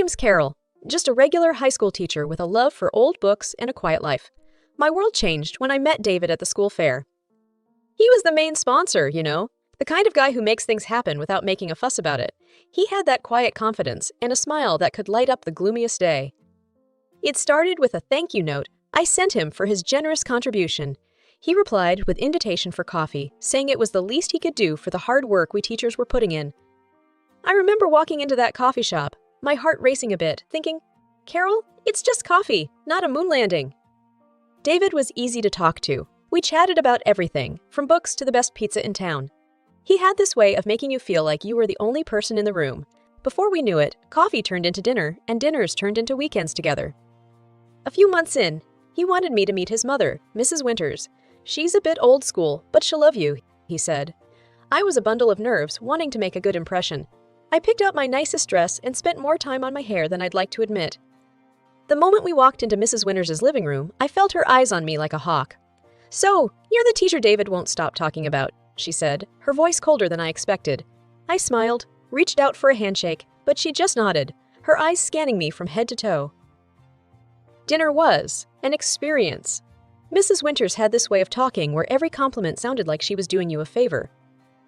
name's Carol, just a regular high school teacher with a love for old books and a quiet life. My world changed when I met David at the school fair. He was the main sponsor, the kind of guy who makes things happen without making a fuss about it. He had that quiet confidence and a smile that could light up the gloomiest day. It started with a thank you note I sent him for his generous contribution. He replied with invitation for coffee, saying it was the least he could do for the hard work we teachers were putting in. I remember walking into that coffee shop, my heart racing a bit, thinking, Carol, it's just coffee, not a moon landing. David was easy to talk to. We chatted about everything, from books to the best pizza in town. He had this way of making you feel like you were the only person in the room. Before we knew it, coffee turned into dinner, and dinners turned into weekends together. A few months in, he wanted me to meet his mother, Mrs. Winters. She's a bit old school, but she'll love you, he said. I was a bundle of nerves, wanting to make a good impression. I picked out my nicest dress and spent more time on my hair than I'd like to admit. The moment we walked into Mrs. Winters' living room, I felt her eyes on me like a hawk. So, you're the teacher David won't stop talking about, she said, her voice colder than I expected. I smiled, reached out for a handshake, but she just nodded, her eyes scanning me from head to toe. Dinner was an experience. Mrs. Winters had this way of talking where every compliment sounded like she was doing you a favor.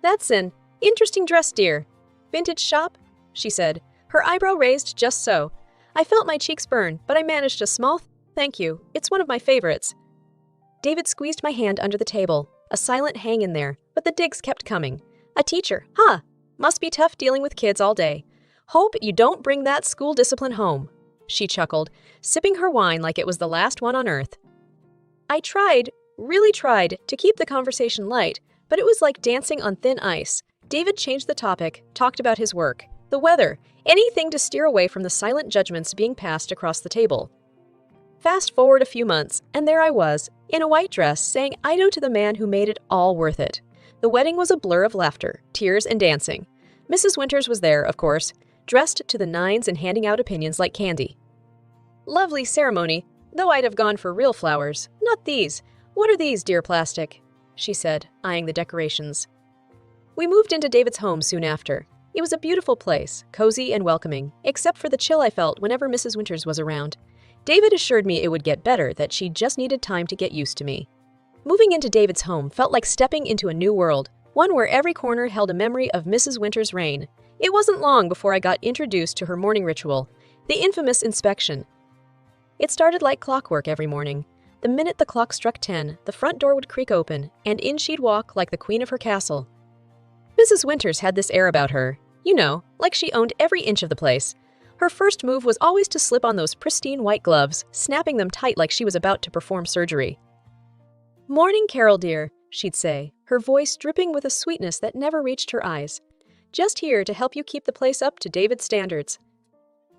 That's an interesting dress, dear. Vintage shop? She said, her eyebrow raised just so. I felt my cheeks burn, but I managed a small thank you. It's one of my favorites. David squeezed my hand under the table, a silent hang in there, but the digs kept coming. A teacher, huh? Must be tough dealing with kids all day. Hope you don't bring that school discipline home. She chuckled, sipping her wine like it was the last one on earth. I tried, really tried, to keep the conversation light, but it was like dancing on thin ice. David changed the topic, talked about his work, the weather, anything to steer away from the silent judgments being passed across the table. Fast forward a few months, and there I was, in a white dress, saying I do to the man who made it all worth it. The wedding was a blur of laughter, tears, and dancing. Mrs. Winters was there, of course, dressed to the nines and handing out opinions like candy. Lovely ceremony, though I'd have gone for real flowers, not these. What are these, dear plastic? She said, eyeing the decorations. We moved into David's home soon after. It was a beautiful place, cozy and welcoming, except for the chill I felt whenever Mrs. Winters was around. David assured me it would get better, that she just needed time to get used to me. Moving into David's home felt like stepping into a new world, one where every corner held a memory of Mrs. Winters' reign. It wasn't long before I got introduced to her morning ritual, the infamous inspection. It started like clockwork every morning. The minute the clock struck 10, the front door would creak open, and in she'd walk like the queen of her castle. Mrs. Winters had this air about her, like she owned every inch of the place. Her first move was always to slip on those pristine white gloves, snapping them tight like she was about to perform surgery. Morning, Carol dear, she'd say, her voice dripping with a sweetness that never reached her eyes. Just here to help you keep the place up to David's standards.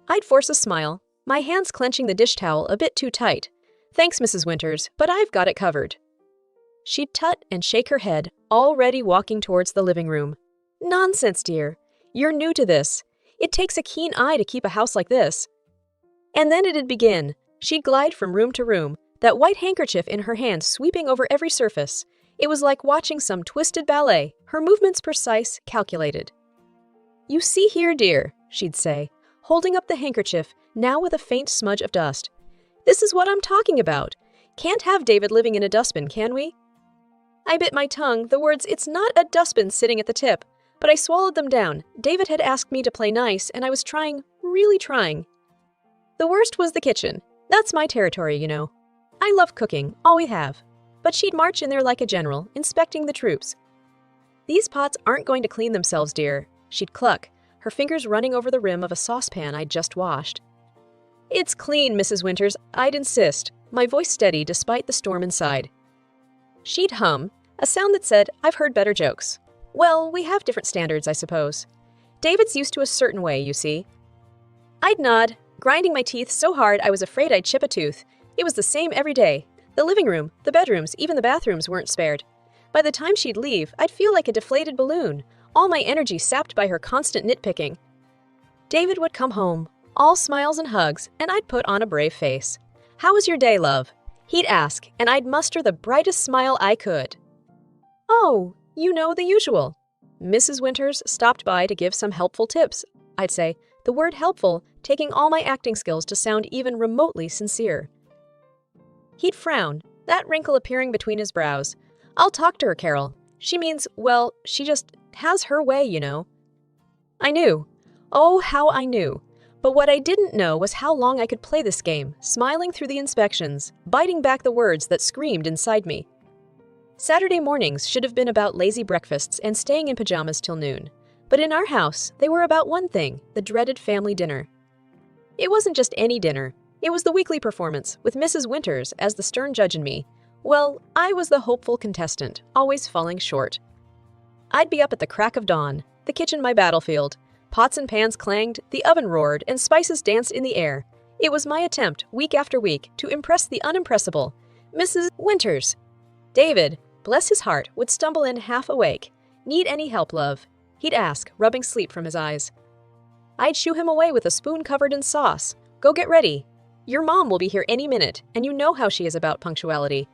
I'd force a smile, my hands clenching the dish towel a bit too tight. Thanks, Mrs. Winters, but I've got it covered. She'd tut and shake her head, already walking towards the living room. Nonsense, dear. You're new to this. It takes a keen eye to keep a house like this. And then it'd begin. She'd glide from room to room, that white handkerchief in her hand sweeping over every surface. It was like watching some twisted ballet, her movements precise, calculated. You see here, dear, she'd say, holding up the handkerchief, now with a faint smudge of dust. This is what I'm talking about. Can't have David living in a dustbin, can we? I bit my tongue, the words, it's not a dustbin sitting at the tip, but I swallowed them down. David had asked me to play nice, and I was trying, really trying. The worst was the kitchen. That's my territory, I love cooking, always have. But she'd march in there like a general, inspecting the troops. These pots aren't going to clean themselves, dear, she'd cluck, her fingers running over the rim of a saucepan I'd just washed. It's clean, Mrs. Winters, I'd insist, my voice steady despite the storm inside. She'd hum, a sound that said, I've heard better jokes. Well, we have different standards, I suppose. David's used to a certain way, you see. I'd nod, grinding my teeth so hard I was afraid I'd chip a tooth. It was the same every day. The living room, the bedrooms, even the bathrooms weren't spared. By the time she'd leave, I'd feel like a deflated balloon, all my energy sapped by her constant nitpicking. David would come home, all smiles and hugs, and I'd put on a brave face. How was your day, love? He'd ask, and I'd muster the brightest smile I could. Oh, the usual. Mrs. Winters stopped by to give some helpful tips. I'd say, the word helpful taking all my acting skills to sound even remotely sincere. He'd frown, that wrinkle appearing between his brows. "I'll talk to her, Carol. She means, well, she just has her way, you know." I knew. Oh, how I knew. But what I didn't know was how long I could play this game, smiling through the inspections, biting back the words that screamed inside me. Saturday mornings should have been about lazy breakfasts and staying in pajamas till noon. But in our house, they were about one thing, the dreaded family dinner. It wasn't just any dinner. It was the weekly performance, with Mrs. Winters as the stern judge and me. Well, I was the hopeful contestant, always falling short. I'd be up at the crack of dawn, the kitchen my battlefield. Pots and pans clanged, the oven roared, and spices danced in the air. It was my attempt, week after week, to impress the unimpressible, Mrs. Winters. David, bless his heart, would stumble in half awake. "Need any help, love?" he'd ask, rubbing sleep from his eyes. I'd shoo him away with a spoon covered in sauce. "Go get ready. Your mom will be here any minute, and you know how she is about punctuality."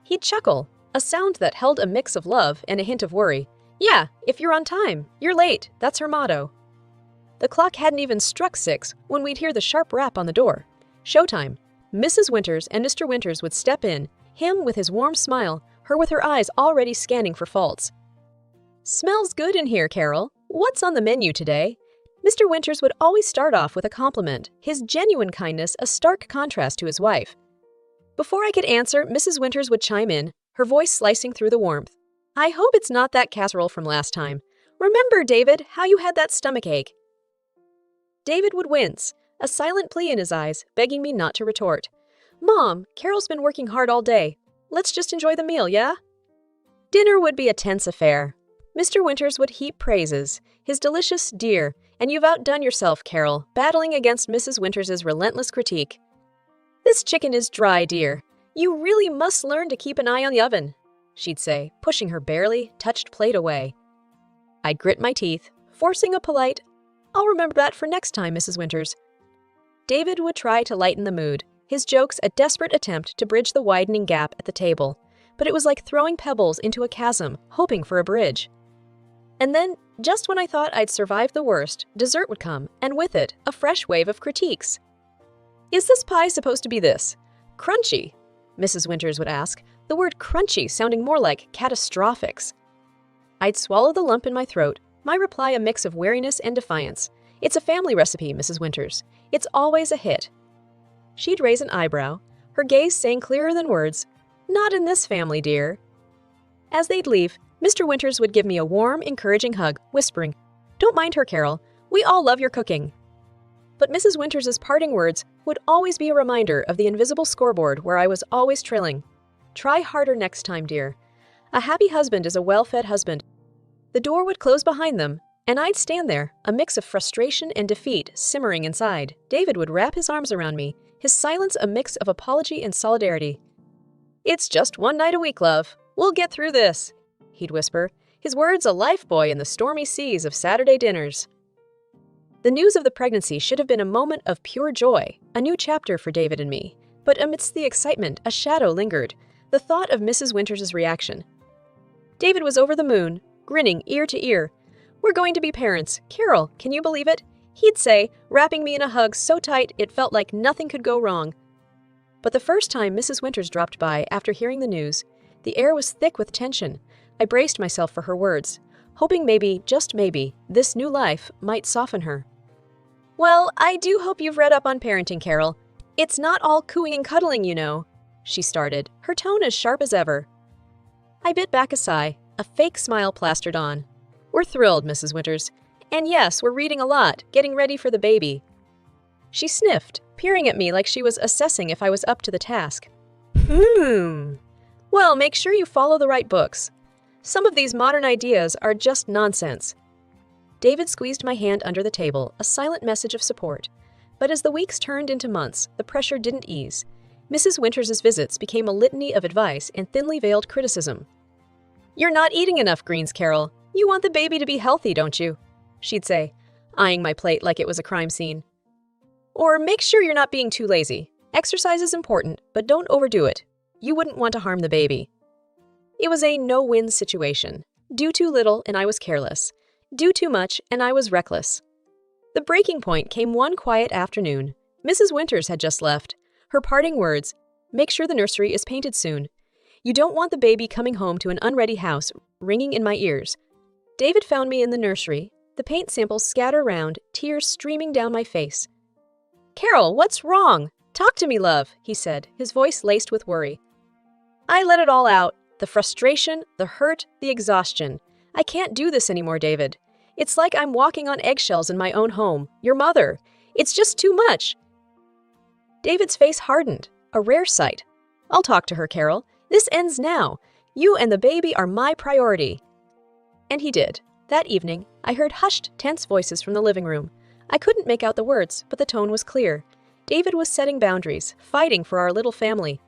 He'd chuckle, a sound that held a mix of love and a hint of worry. "Yeah, if you're on time, you're late, that's her motto." The clock hadn't even struck 6 when we'd hear the sharp rap on the door. Showtime. Mrs. Winters and Mr. Winters would step in, him with his warm smile, her with her eyes already scanning for faults. "Smells good in here, Carol. What's on the menu today?" Mr. Winters would always start off with a compliment, his genuine kindness a stark contrast to his wife. Before I could answer, Mrs. Winters would chime in, her voice slicing through the warmth. "I hope it's not that casserole from last time. Remember, David, how you had that stomach ache?" David would wince, a silent plea in his eyes, begging me not to retort. "Mom, Carol's been working hard all day. Let's just enjoy the meal, yeah?" Dinner would be a tense affair. Mr. Winters would heap praises, his delicious "dear," and "you've outdone yourself, Carol," battling against Mrs. Winters's relentless critique. "This chicken is dry, dear. You really must learn to keep an eye on the oven," she'd say, pushing her barely touched plate away. I'd grit my teeth, forcing a polite, "I'll remember that for next time, Mrs. Winters." David would try to lighten the mood, his jokes a desperate attempt to bridge the widening gap at the table, but it was like throwing pebbles into a chasm, hoping for a bridge. And then, just when I thought I'd survived the worst, dessert would come, and with it, a fresh wave of critiques. "Is this pie supposed to be this? Crunchy?" Mrs. Winters would ask, the word crunchy sounding more like catastrophics. I'd swallow the lump in my throat, my reply a mix of wariness and defiance. "It's a family recipe, Mrs. Winters. It's always a hit." She'd raise an eyebrow, her gaze saying clearer than words, "Not in this family, dear." As they'd leave, Mr. Winters would give me a warm, encouraging hug, whispering, "Don't mind her, Carol. We all love your cooking." But Mrs. Winters's parting words would always be a reminder of the invisible scoreboard where I was always trailing. "Try harder next time, dear. A happy husband is a well-fed husband." The door would close behind them, and I'd stand there, a mix of frustration and defeat simmering inside. David would wrap his arms around me, his silence a mix of apology and solidarity. "It's just one night a week, love. We'll get through this," he'd whisper, his words a lifebuoy in the stormy seas of Saturday dinners. The news of the pregnancy should have been a moment of pure joy, a new chapter for David and me. But amidst the excitement, a shadow lingered, the thought of Mrs. Winters's reaction. David was over the moon, grinning ear to ear. "We're going to be parents. Carol, can you believe it?" he'd say, wrapping me in a hug so tight it felt like nothing could go wrong. But the first time Mrs. Winters dropped by after hearing the news, the air was thick with tension. I braced myself for her words, hoping maybe, just maybe, this new life might soften her. "Well, I do hope you've read up on parenting, Carol. It's not all cooing and cuddling, you know," she started, her tone as sharp as ever. I bit back a sigh, a fake smile plastered on. "We're thrilled, Mrs. Winters. And yes, we're reading a lot, getting ready for the baby." She sniffed, peering at me like she was assessing if I was up to the task. Well, make sure you follow the right books. Some of these modern ideas are just nonsense." David squeezed my hand under the table, a silent message of support. But as the weeks turned into months, the pressure didn't ease. Mrs. Winters's visits became a litany of advice and thinly veiled criticism. "You're not eating enough greens, Carol. You want the baby to be healthy, don't you?" she'd say, eyeing my plate like it was a crime scene. Or "Make sure you're not being too lazy. Exercise is important, but don't overdo it. You wouldn't want to harm the baby." It was a no-win situation. Do too little and I was careless. Do too much and I was reckless. The breaking point came one quiet afternoon. Mrs. Winters had just left. Her parting words, "Make sure the nursery is painted soon. You don't want the baby coming home to an unready house," ringing in my ears. David found me in the nursery, the paint samples scattered around, tears streaming down my face. "Carol, what's wrong? Talk to me, love," he said, his voice laced with worry. I let it all out. The frustration, the hurt, the exhaustion. "I can't do this anymore, David. It's like I'm walking on eggshells in my own home. Your mother. It's just too much." David's face hardened, a rare sight. "I'll talk to her, Carol. This ends now. You and the baby are my priority." And he did. That evening, I heard hushed, tense voices from the living room. I couldn't make out the words, but the tone was clear. David was setting boundaries, fighting for our little family.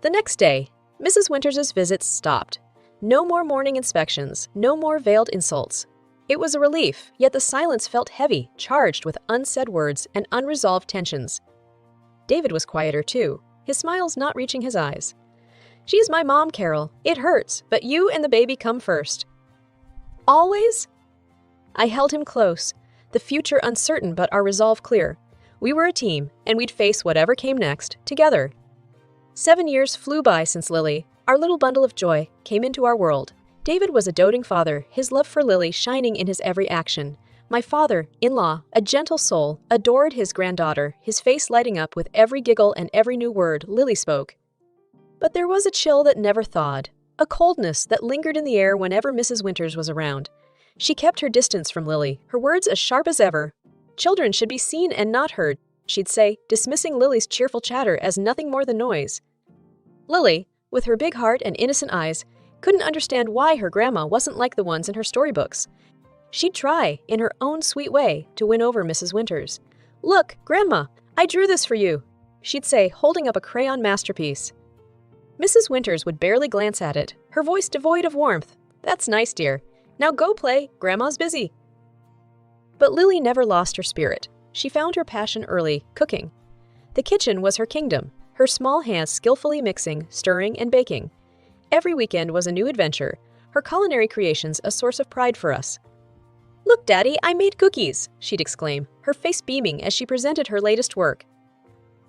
The next day, Mrs. Winters's visits stopped. No more morning inspections, no more veiled insults. It was a relief, yet the silence felt heavy, charged with unsaid words and unresolved tensions. David was quieter too, his smiles not reaching his eyes. "She's my mom, Carol. It hurts, but you and the baby come first." "Always?" I held him close, the future uncertain but our resolve clear. We were a team, and we'd face whatever came next, together. 7 years flew by since Lily, our little bundle of joy, came into our world. David was a doting father, his love for Lily shining in his every action. My father-in-law, a gentle soul, adored his granddaughter, his face lighting up with every giggle and every new word Lily spoke. But there was a chill that never thawed, a coldness that lingered in the air whenever Mrs. Winters was around. She kept her distance from Lily, her words as sharp as ever. "Children should be seen and not heard," she'd say, dismissing Lily's cheerful chatter as nothing more than noise. Lily, with her big heart and innocent eyes, couldn't understand why her grandma wasn't like the ones in her storybooks. She'd try, in her own sweet way, to win over Mrs. Winters. "Look, Grandma, I drew this for you," she'd say, holding up a crayon masterpiece. Mrs. Winters would barely glance at it, her voice devoid of warmth. "That's nice, dear. Now go play, Grandma's busy." But Lily never lost her spirit. She found her passion early, cooking. The kitchen was her kingdom, her small hands skillfully mixing, stirring, and baking. Every weekend was a new adventure, her culinary creations a source of pride for us. "Look, Daddy, I made cookies," she'd exclaim, her face beaming as she presented her latest work.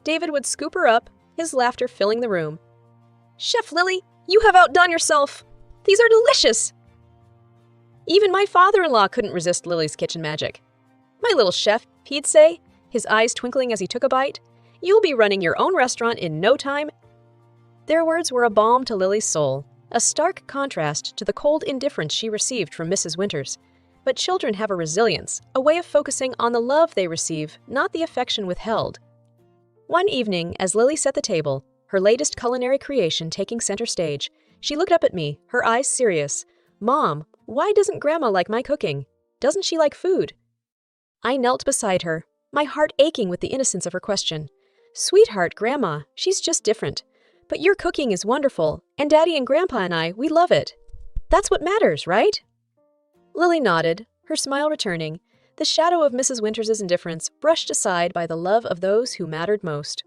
David would scoop her up, his laughter filling the room. "Chef Lily, you have outdone yourself! These are delicious!" Even my father-in-law couldn't resist Lily's kitchen magic. "My little chef," he'd say, his eyes twinkling as he took a bite, "you'll be running your own restaurant in no time." Their words were a balm to Lily's soul, a stark contrast to the cold indifference she received from Mrs. Winters. But children have a resilience, a way of focusing on the love they receive, not the affection withheld. One evening, as Lily set the table, her latest culinary creation taking center stage, she looked up at me, her eyes serious. "Mom, why doesn't Grandma like my cooking? Doesn't she like food?" I knelt beside her, my heart aching with the innocence of her question. "Sweetheart, Grandma, she's just different. But your cooking is wonderful, and Daddy and Grandpa and I, we love it. That's what matters, right?" Lily nodded, her smile returning, the shadow of Mrs. Winters' indifference brushed aside by the love of those who mattered most.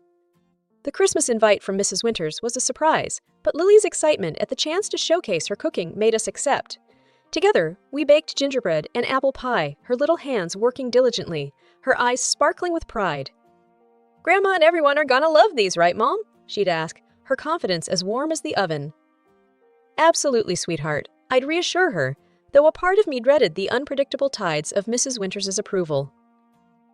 The Christmas invite from Mrs. Winters was a surprise, but Lily's excitement at the chance to showcase her cooking made us accept. Together, we baked gingerbread and apple pie, her little hands working diligently, her eyes sparkling with pride. "Grandma and everyone are gonna love these, right, Mom?" she'd ask, her confidence as warm as the oven. "Absolutely, sweetheart," I'd reassure her, though a part of me dreaded the unpredictable tides of Mrs. Winters' approval.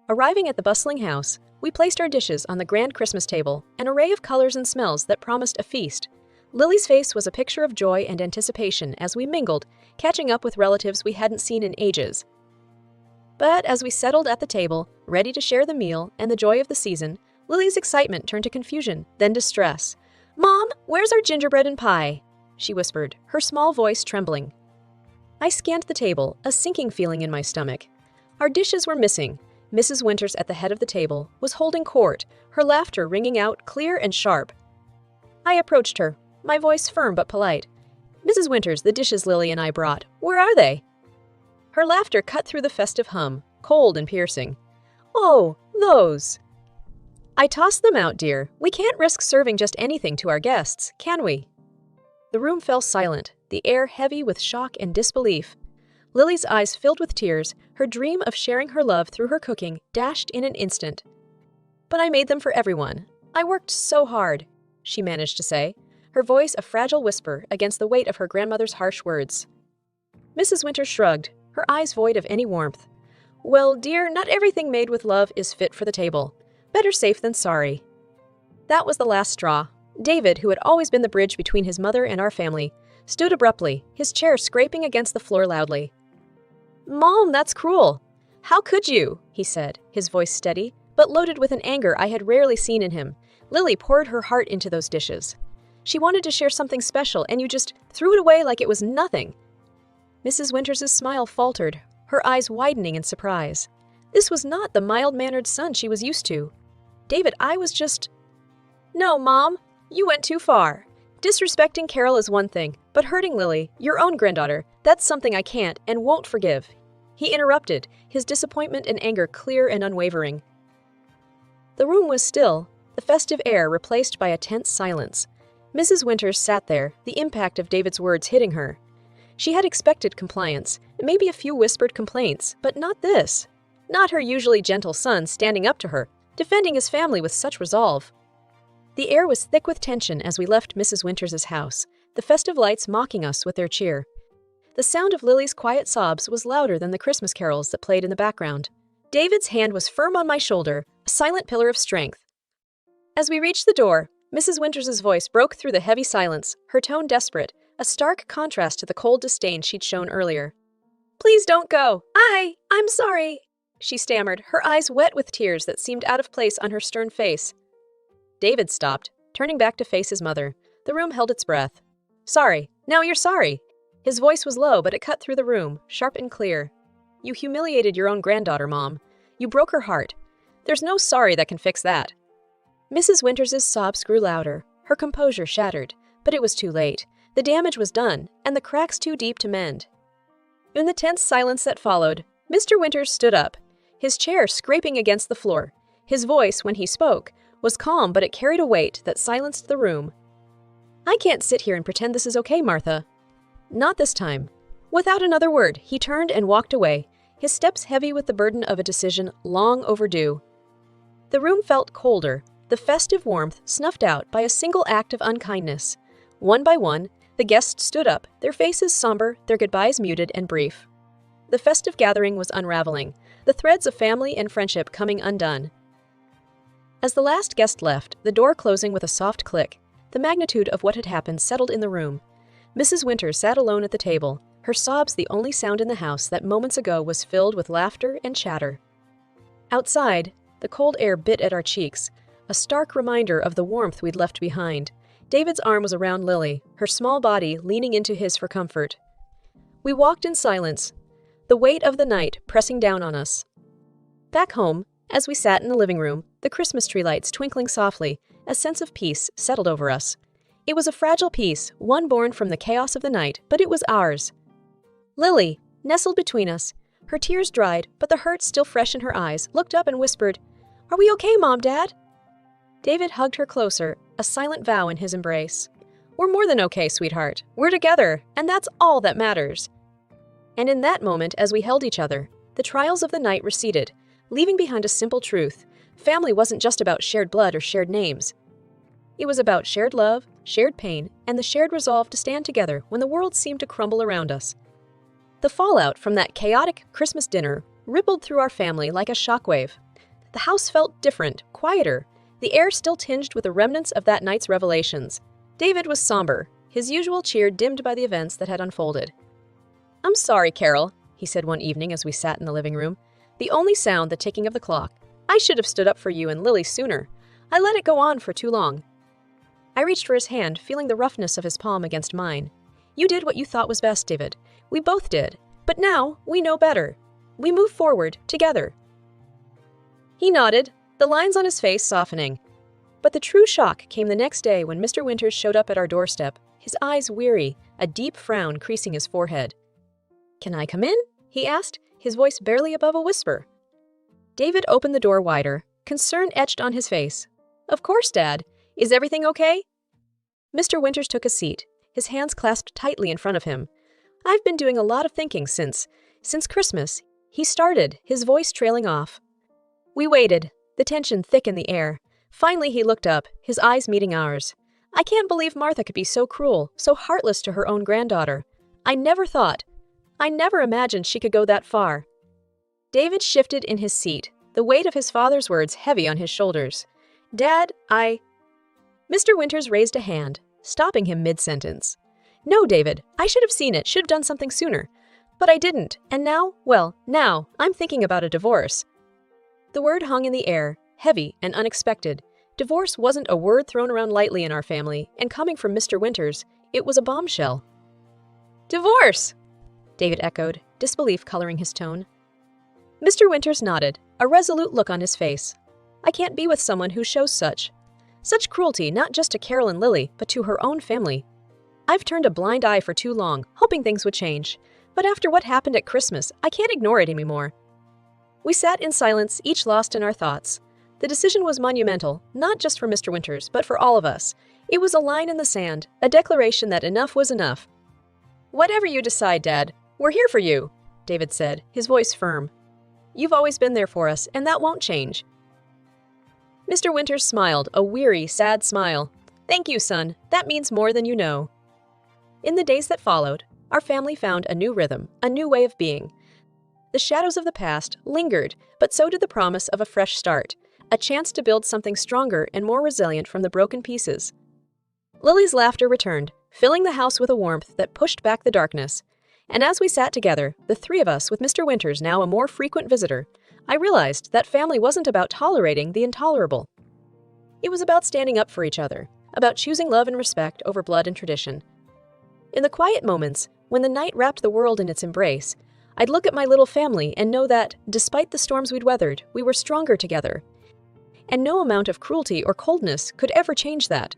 Arriving at the bustling house, we placed our dishes on the grand Christmas table, an array of colors and smells that promised a feast. Lily's face was a picture of joy and anticipation as we mingled, catching up with relatives we hadn't seen in ages. But as we settled at the table, ready to share the meal and the joy of the season, Lily's excitement turned to confusion, then distress. "Mom, where's our gingerbread and pie?" she whispered, her small voice trembling. I scanned the table, a sinking feeling in my stomach. Our dishes were missing. Mrs. Winters at the head of the table was holding court, her laughter ringing out clear and sharp. I approached her, my voice firm but polite. "Mrs. Winters, the dishes Lily and I brought, where are they?" Her laughter cut through the festive hum, cold and piercing. "Oh, those." "I tossed them out, dear. We can't risk serving just anything to our guests, can we?" The room fell silent, the air heavy with shock and disbelief. Lily's eyes filled with tears, her dream of sharing her love through her cooking dashed in an instant. "But I made them for everyone. I worked so hard," she managed to say, her voice a fragile whisper against the weight of her grandmother's harsh words. Mrs. Winters shrugged, her eyes void of any warmth. "Well, dear, not everything made with love is fit for the table. Better safe than sorry." That was the last straw. David, who had always been the bridge between his mother and our family, stood abruptly, his chair scraping against the floor loudly. "Mom, that's cruel. How could you?" he said, his voice steady, but loaded with an anger I had rarely seen in him. "Lily poured her heart into those dishes. She wanted to share something special, and you just threw it away like it was nothing." Mrs. Winters' smile faltered, her eyes widening in surprise. This was not the mild-mannered son she was used to. "David, I was just—" "No, Mom, you went too far. Disrespecting Carol is one thing, but hurting Lily, your own granddaughter, that's something I can't and won't forgive." He interrupted, his disappointment and anger clear and unwavering. The room was still, the festive air replaced by a tense silence. Mrs. Winters sat there, the impact of David's words hitting her. She had expected compliance, maybe a few whispered complaints, but not this. Not her usually gentle son standing up to her, defending his family with such resolve. The air was thick with tension as we left Mrs. Winters' house, the festive lights mocking us with their cheer. The sound of Lily's quiet sobs was louder than the Christmas carols that played in the background. David's hand was firm on my shoulder, a silent pillar of strength. As we reached the door, Mrs. Winters' voice broke through the heavy silence, her tone desperate, a stark contrast to the cold disdain she'd shown earlier. "Please don't go. I'm sorry," she stammered, her eyes wet with tears that seemed out of place on her stern face. David stopped, turning back to face his mother. The room held its breath. "Sorry. Now you're sorry." His voice was low, but it cut through the room, sharp and clear. "You humiliated your own granddaughter, Mom. You broke her heart. There's no sorry that can fix that." Mrs. Winters' sobs grew louder, her composure shattered, but it was too late. The damage was done, and the cracks too deep to mend. In the tense silence that followed, Mr. Winters stood up, his chair scraping against the floor. His voice, when he spoke, was calm, but it carried a weight that silenced the room. "I can't sit here and pretend this is okay, Martha." "Not this time." Without another word, he turned and walked away, his steps heavy with the burden of a decision long overdue. The room felt colder, the festive warmth snuffed out by a single act of unkindness. One by one, the guests stood up, their faces somber, their goodbyes muted and brief. The festive gathering was unraveling, the threads of family and friendship coming undone. As the last guest left, the door closing with a soft click, the magnitude of what had happened settled in the room. Mrs. Winters sat alone at the table, her sobs the only sound in the house that moments ago was filled with laughter and chatter. Outside, the cold air bit at our cheeks, a stark reminder of the warmth we'd left behind. David's arm was around Lily, her small body leaning into his for comfort. We walked in silence, the weight of the night pressing down on us. Back home, as we sat in the living room, the Christmas tree lights twinkling softly, a sense of peace settled over us. It was a fragile peace, one born from the chaos of the night, but it was ours. Lily, nestled between us, her tears dried, but the hurt still fresh in her eyes, looked up and whispered, "Are we okay, Mom, Dad?" David hugged her closer, a silent vow in his embrace. "We're more than okay, sweetheart. We're together, and that's all that matters." And in that moment, as we held each other, the trials of the night receded, leaving behind a simple truth. Family wasn't just about shared blood or shared names. It was about shared love, shared pain, and the shared resolve to stand together when the world seemed to crumble around us. The fallout from that chaotic Christmas dinner rippled through our family like a shockwave. The house felt different, quieter, the air still tinged with the remnants of that night's revelations. David was somber, his usual cheer dimmed by the events that had unfolded. "I'm sorry, Carol," he said one evening as we sat in the living room, the only sound the ticking of the clock. "I should have stood up for you and Lily sooner. I let it go on for too long." I reached for his hand, feeling the roughness of his palm against mine. "You did what you thought was best, David. We both did. But now, we know better. We move forward, together." He nodded, the lines on his face softening. But the true shock came the next day when Mr. Winters showed up at our doorstep, his eyes weary, a deep frown creasing his forehead. "Can I come in?" he asked, his voice barely above a whisper. David opened the door wider, concern etched on his face. "Of course, Dad. Is everything okay?" Mr. Winters took a seat, his hands clasped tightly in front of him. "I've been doing a lot of thinking since Since Christmas, he started, his voice trailing off. We waited, the tension thick in the air. Finally, he looked up, his eyes meeting ours. I can't believe Martha could be so cruel, so heartless to her own granddaughter. I never imagined she could go that far. David shifted in his seat, the weight of his father's words heavy on his shoulders. Dad, Mr. Winters raised a hand, stopping him mid-sentence. No, David, I should have seen it, should have done something sooner. But I didn't, and now, now, I'm thinking about a divorce. The word hung in the air, heavy and unexpected. Divorce wasn't a word thrown around lightly in our family, and coming from Mr. Winters, it was a bombshell. Divorce! David echoed, disbelief coloring his tone. Mr. Winters nodded, a resolute look on his face. I can't be with someone who shows such cruelty not just to Carol and Lily, but to her own family. I've turned a blind eye for too long, hoping things would change. But after what happened at Christmas, I can't ignore it anymore. We sat in silence, each lost in our thoughts. The decision was monumental, not just for Mr. Winters, but for all of us. It was a line in the sand, a declaration that enough was enough. Whatever you decide, Dad, we're here for you, David said, his voice firm. You've always been there for us, and that won't change. Mr. Winters smiled, a weary, sad smile. Thank you, son. That means more than you know. In the days that followed, our family found a new rhythm, a new way of being. The shadows of the past lingered, but so did the promise of a fresh start, a chance to build something stronger and more resilient from the broken pieces. Lily's laughter returned, filling the house with a warmth that pushed back the darkness. And as we sat together, the three of us with Mr. Winters now a more frequent visitor, I realized that family wasn't about tolerating the intolerable. It was about standing up for each other, about choosing love and respect over blood and tradition. In the quiet moments, when the night wrapped the world in its embrace, I'd look at my little family and know that, despite the storms we'd weathered, we were stronger together. And no amount of cruelty or coldness could ever change that.